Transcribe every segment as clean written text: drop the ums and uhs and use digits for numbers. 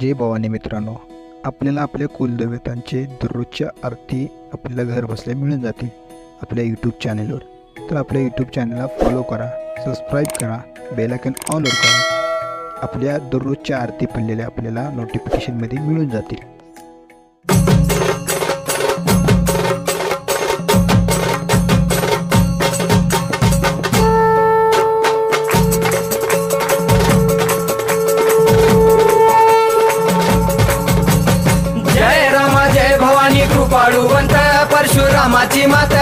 जय भवानी मित्रांनो, आपल्याला आपल्या कुलदेवतांचे दररोजच्या आरती आपल्याला घर बसल्या मिळून जातील आपल्या यूट्यूब चॅनलवर. तर आपल्या यूट्यूब चॅनलला फॉलो करा, सबस्क्राईब करा, बेल आयकॉन ऑलवर करा. आपल्या दररोजच्या आरती पडलेल्या आपल्याला नोटिफिकेशनमध्ये मिळून जातील. कृपाळुवंत परशुरामाची मात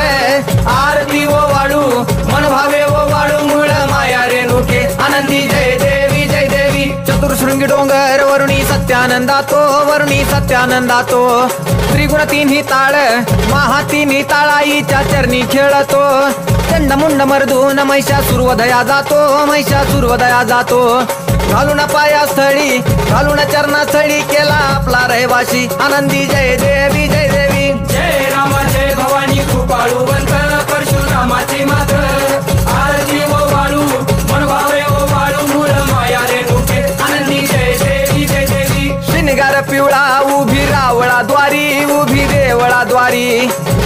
आरती ओ वाळू मन भावे ओ वाळू मूळ माया रेणुके आनंदी जय देवी जय देवी. चतुर्शृंगी डोंगर वरुणी सत्यानंदातो त्रिगुण तिन्ही ताळ महा तिन्ही ताळाईच्या चरणी खेळतो. चंडमुंड मर्दून महिषासुरवधया जातो घालून पायास्थळी घालून चरणास्थळी केला आपला रहिवाशी आनंदी जय देवी जय देवी. जय राम जय भवानी कृपाळुवंत परशुरामाची मात आरती ओ वाळू मन भावे ओ वाळू मूळ माया रेणुके आनंदी जय देवी जय देवी. श्रीनिगार पिवळा उभी देवळाद्वारी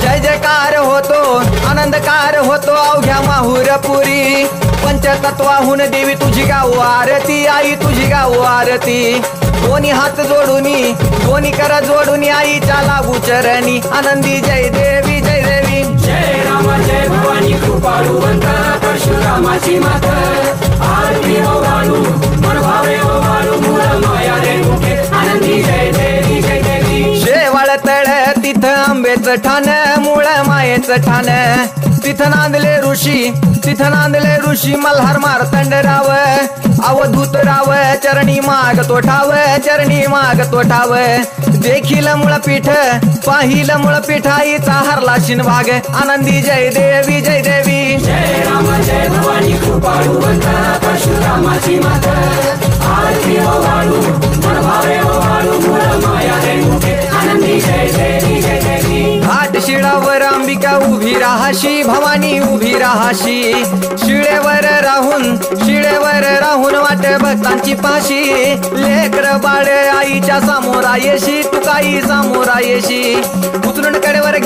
जय जयकार होतो आनंदकार होतो अवघ्या माहुरपुरी. पंचतत्वाहून देवी तुझी गाऊ आरती आई तुझी गाऊ आरती. दोन्ही हात जोडूनी दोन्ही कर जोडूनी आईच्या लागू चरणी आनंदी जय देवी जय देवी. जय राम जय भवानी कृपाळुवंत परशुरामाची मात आरती ओ वाळू मन भावे ओ वाळू मूळ माया रेणुके आनंदी जय देवी जय देवी. शेवाळ तळ तिथं आंबेचं ठाण मूळ मायेचं ठाण तिथं नांदले ऋषी मल्हार मार्तंडराव अवधूत राव चरणी मागतो ठाव देखील मुळपीठ पाहिलं मुळपीठ आईचा हरला शिनभाग आनंदी जय देवी जय देवी. जय राम जय भवानी कृपाळुवंत परशुरामाची मात आरती ओ वाळू मन भावे ओ वाळू मूळ माया रेणुके आनंदी जय देवी जय देवी. घाट शिळावर अंबिका उभी राहाशी भवानी उभी राहाशी शिळेवर राहून वाट भक्तांची पाशी लेकर बाळ आईच्या समोरा येशी तुकाई समोरा येशी उचलून कडेवर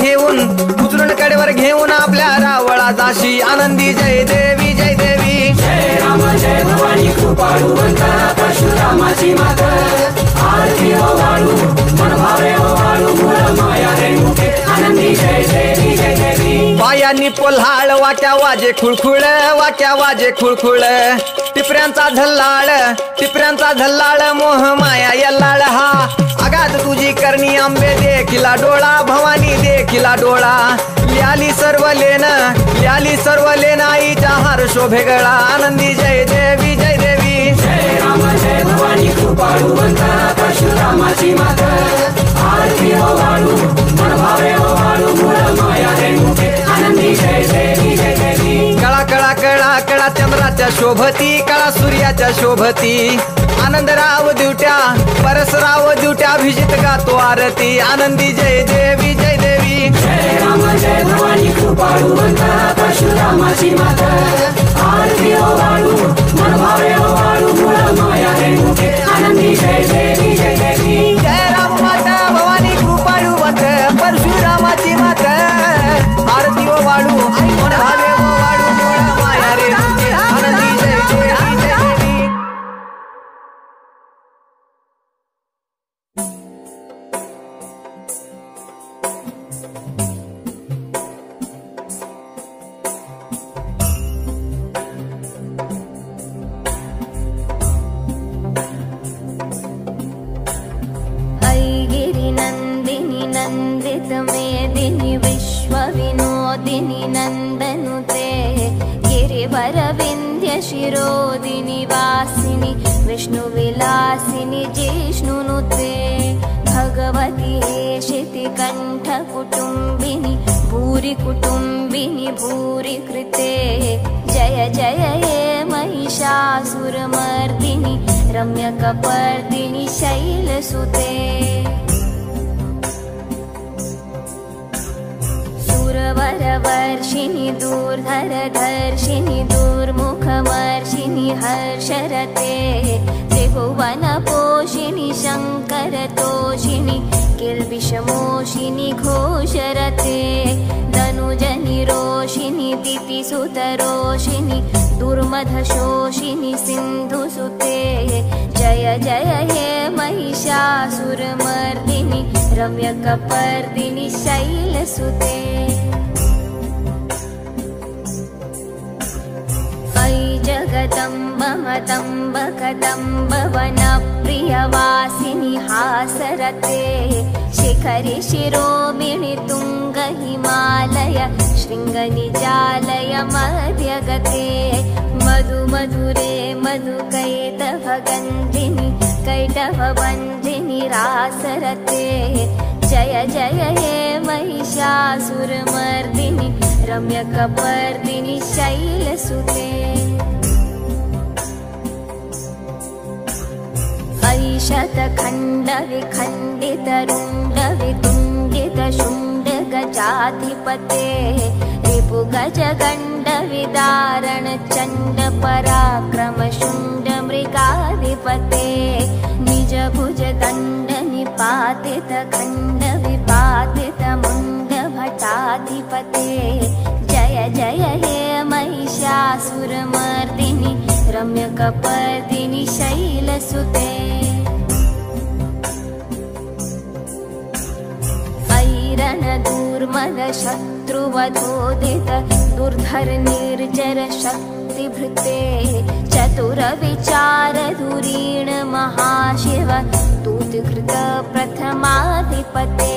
घेऊन आपल्या रावळा जाशी आनंदी जय देवी जय देवी. जय राम जय भवानी कृपाळुवंत परशुरामाची मात आरती ओ वाळू मन भावे ओ वाळू मूळ माया रेणुके आनंदी जय देवी जय देवी. पायांनी पोल्हाळ वाट्या वाजे खुळखुळ टिपऱ्यांचा झल्लाळ मोह माया यल्लाळ हा आगात तुझी करणी आंबे देखिला डोळा भवानी देखिला डोळा. ल्याली सर्व लेन आईच्या हार शोभे गळा आनंदी जय देवी जय देवी. जय राम जय भवानी कृपाळुवंत परशुरामाची मात आरती ओ वाळू मन भावे ओ वाळू मूळ माया रेणुके आनंदी जय देवी जय देवी. कळा चंद्राच्या शोभती कळा सूर्याच्या शोभती आनंदराव दिवट्या परसराव दिवट्या अभिजित गातो आरती आनंदी जय देवी जय देवी. जय राम जय भवानी कृपाळुवंत परशुरामाची मात आरती ओ वाळू मन भावे ओ वाळू मूळ माया रेणुके आनंदी जय देवी जय देवी. जय राम माता भवानी कृपाळुवंत परशुरामाची मात आरती ओ वाळू मन भावे ओ वाळू मूळ माया रेणुके आनंदी जय देवी जय देवी. नंदिनी नंदित मेदिनी विश्वविनोदिनी नंदनुते गिरिवर विंध्य शिरोदिनी वासिनी विष्णुविलासिनी जिष्णुनुते भगवती हेशिति कंठ कुटुंबिनी भूरि कुटुंबिनी भूरि कृते जय जय ये महिषासुरमर्दिनी रम्यकपर्दिनी शैलसुते. सुरवरवर्षिणि दूर्धरधर्षिणि दुर्मुखमर्षिणि हर्षरते त्रिभुवनपोषिणि शङ्कर घोषिणि किल्बिषमोषिनि घोषरते धनुजनि रोषिणि दितिसुतरोषिणि दुर्मधशोषिनि सिन्धुसुते जय जय हे महिषासुरमर्दिनि रम्यकपर्दिनि शैलसुते अयि जगदम्ब मदम्ब कदम्ब वनप्रियवासिनि हासरते शिखरि शिरोमिणि तुङ्ग हिमालय शृङ्गनिजालय मध्यगते मधु मधुरे मधुकैटभगन्धिनि कैटभवन्धिनि रासरते जय जय हे महिषासुरमर्दिनि रम्यकपर्दिनि शैलसुते अयि शतखण्डविखण्डितरुण्डवितुण्डितशुण्डगजाधिपते रिपुगजगण्डविदारण चण्डपराक्रमशुण्डमृगाधिपते निजभुजदण्डनिपातितखण्डविपातितमुण्डभटाधिपते जय जय हे महिषासुरमर्दिनि रम्यकपर्दिनि शैलसुते रणदूर्मदशत्रुवधोदित दुर्धर निर्जर शक्तिभृते चतुरविचारधुरीण महाशिव दूतकृत प्रथमाधिपते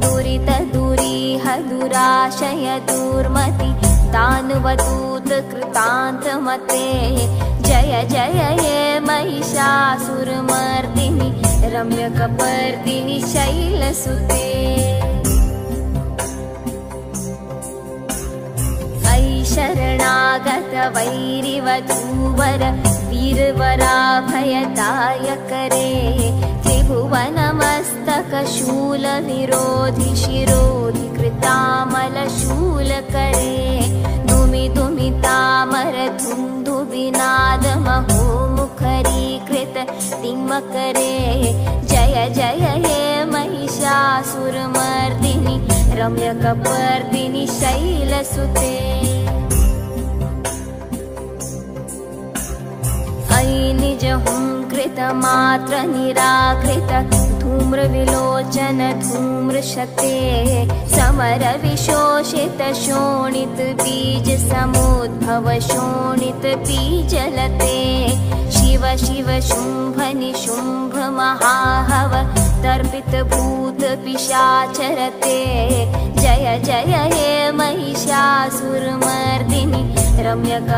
दुरित दुरीह दुराशय दुर्मति दानवदूत कृतान्तमते जय जय हे महिषासुरमर्दिनि रम्यकपर्दिनि शैलसुते अयि शरणागत वैरिवधूवर वीरवराभयदायकरे त्रिभुवनमस्तकशूलविरोधि शिरोधि कृतामलशूलकरे दुमि दुमितामर धुन्धुविनाद महोमुखरीकृत तिम्मकरे जय जय हे महिषासुरमर्दिनि रम्यकपर्दिनि शैलसुते अयि निजहुङ्कृत मात्र निराकृत धूम्रविलोचन धूम्रशते समर विशोषित शोणित बीज समुद्भव शोणित बीजलते शिव शिव शुम्भ निशुम्भ महाहव तर्पित भूत पिशाचरते जय जय हे महिषासुरमर्दिनि रम्यक